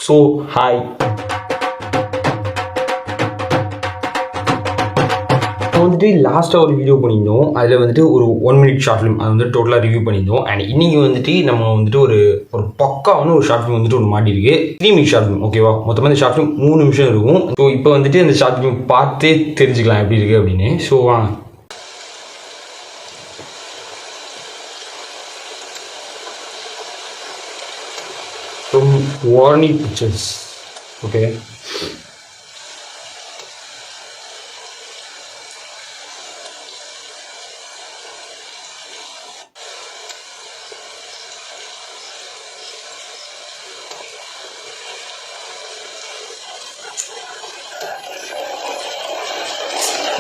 So hi, வந்துட்டு லாஸ்ட்டாக ஒரு வீடியோ பண்ணியிருந்தோம். அதில் வந்துட்டு ஒரு 1 மினிட் ஷார்ட் ஃபிலிம் அது வந்துட்டு டோட்டலாக ரிவ்யூ பண்ணியிருந்தோம். அண்ட் இன்றைக்கி வந்துட்டு நம்ம வந்துட்டு ஒரு பக்காவான ஒரு ஷார்ட் ஃபிலிம் வந்துட்டு ஒன்று மாட்டிருக்கு. 3 மினிட் ஷார்ட் ஃபிலிம். ஓகேவா? மொத்தமாக இந்த ஷார்ட் ஃபிலிம் 3 நிமிஷம் இருக்கும். ஸோ இப்போ வந்துட்டு இந்த ஷார்ட் ஃபிலிம் பார்த்தே தெரிஞ்சுக்கலாம் எப்படி இருக்குது அப்படின்னு. ஸோ வாங்க. From வார்னி pictures. ஓகே,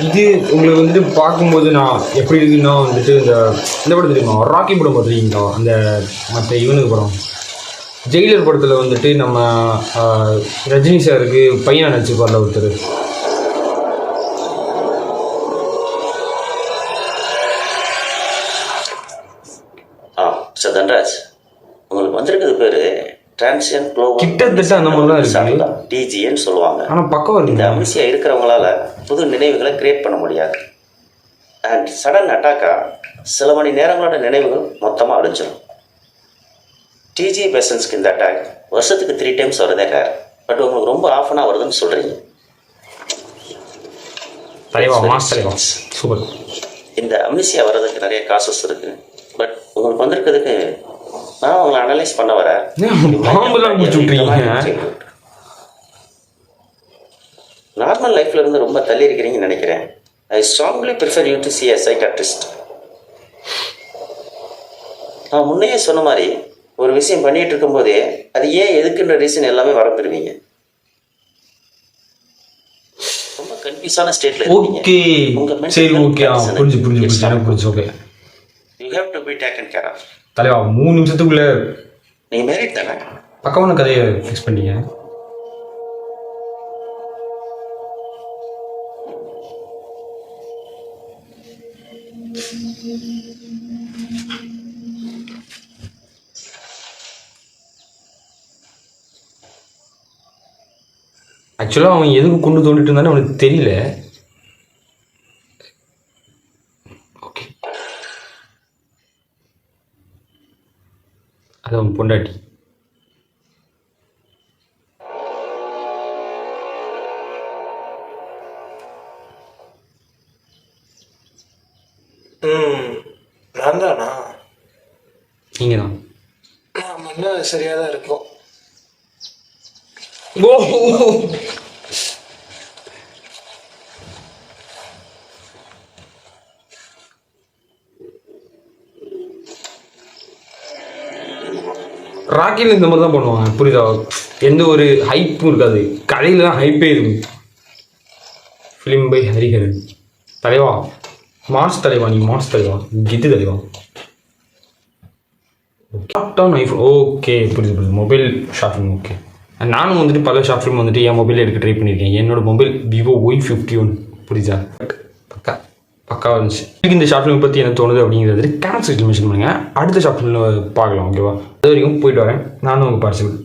இது உங்களுக்கு வந்துட்டு பார்க்கும்போது நான் எப்படி இருக்குன்னா வந்துட்டு இந்த படம் தெரியுமா, ராக்கி படம் பார்த்துருக்கீங்களா? அந்த மற்ற இவனுக்கு படம் ஜெயிலர் படத்தில் வந்துட்டு நம்ம ரஜினி சாருக்கு பையனை நினச்சிப்பார்ல ஒருத்தர். தன்ராஜ், உங்களுக்கு வந்திருக்கிறது பேரு டிரான்சியன்ட் குளோபல், கிட்டத்தட்ட அந்த மாதிரி தான் இருக்கு. டிஜின்னு சொல்லுவாங்க. ஆனால் பக்கம் இருக்கு. இந்த அமிசியா இருக்கிறவங்களால புது நினைவுகளை கிரியேட் பண்ண முடியாது. அண்ட் சடன் அட்டாக்கா சில மணி நேரங்களோட நினைவுகள் மொத்தமாக அழிஞ்சிடும். டிஜி பேஷன்ஸ்க்கு இந்த அட்டாக் வருஷத்துக்கு 3 டைம்ஸ் வருதே ரேர். பட் உங்களுக்கு ரொம்ப ஆஃபனாக வருதுன்னு சொல்கிறீங்க. சூப்பர். இந்த அம்னிசியா வர்றதுக்கு நிறைய காசஸ் இருக்குது. பட் உங்களுக்கு வந்திருக்கிறதுக்கு நான் உங்களை அனலைஸ் பண்ண வரேன். நார்மல் லைஃப்ல இருந்து ரொம்ப தள்ளி இருக்கிறீங்கன்னு நினைக்கிறேன். I strongly prefer you to C A psychiatrist. நான் முன்னையே சொன்ன மாதிரி ஒரு விஷயம் பண்ணிட்டு இருக்கும்போதே அது ஏன் எதுக்குன்ற ரீசன் எல்லாமே வரப்பெறுவீங்க. ரொம்ப கன்ஃபியூஸான ஸ்டேட்ல இருக்கீங்க. உங்க you have to be taken care of. தலைவா 3 நிமிஷத்துக்குள்ள நீங்க மேரிட் தானே? பக்கமான கதையை ஃபிக்ஸ் பண்ணிட்டீங்க. ஆக்சுவலாக அவன் எதுக்கு கொண்டு தோண்டிட்டு இருந்தானே அவனுக்கு தெரியல. ஓகே, அது அவன் பொண்டாட்டி. நான் தானா? நீங்கள் தான். நம்ம சரியாக தான் இருக்கும். ராக்கியில் இந்த மாதிரி தான் பண்ணுவாங்க, புரியுதா? எந்த ஒரு ஹைப்பும் இருக்காது, கதையில் தான் ஹைப்பே இருக்கும். Film by Hariharan. தலைவா மாஸ் தலைவா, நீ மாஸ் தலைவா, கிட்டு தலைவா. ஓகே, புரியுது. Mobile short film. ஓகே, நானும் வந்துட்டு பல ஷார்ட் ஃபிலிம் வந்துட்டு என் மொபைலில் எடுக்க ட்ரை பண்ணியிருக்கேன். என்னோட மொபைல் விவோ Y51. புரியுதா? பக்காவாக இருந்துச்சு. இந்த ஷார்ட் ஃபிலிம் பற்றி என்ன தோணுது அப்படிங்கிறது கமெண்ட் செக்ஷன் மென்ஷன் பண்ணுங்கள். அடுத்த ஷார்ட் ஃபிலிம் பார்க்கலாம். ஓகேவா? அது வரைக்கும் போயிட்டு வரேன். நானும் உங்கள் பார்ட்டிசிபேட்.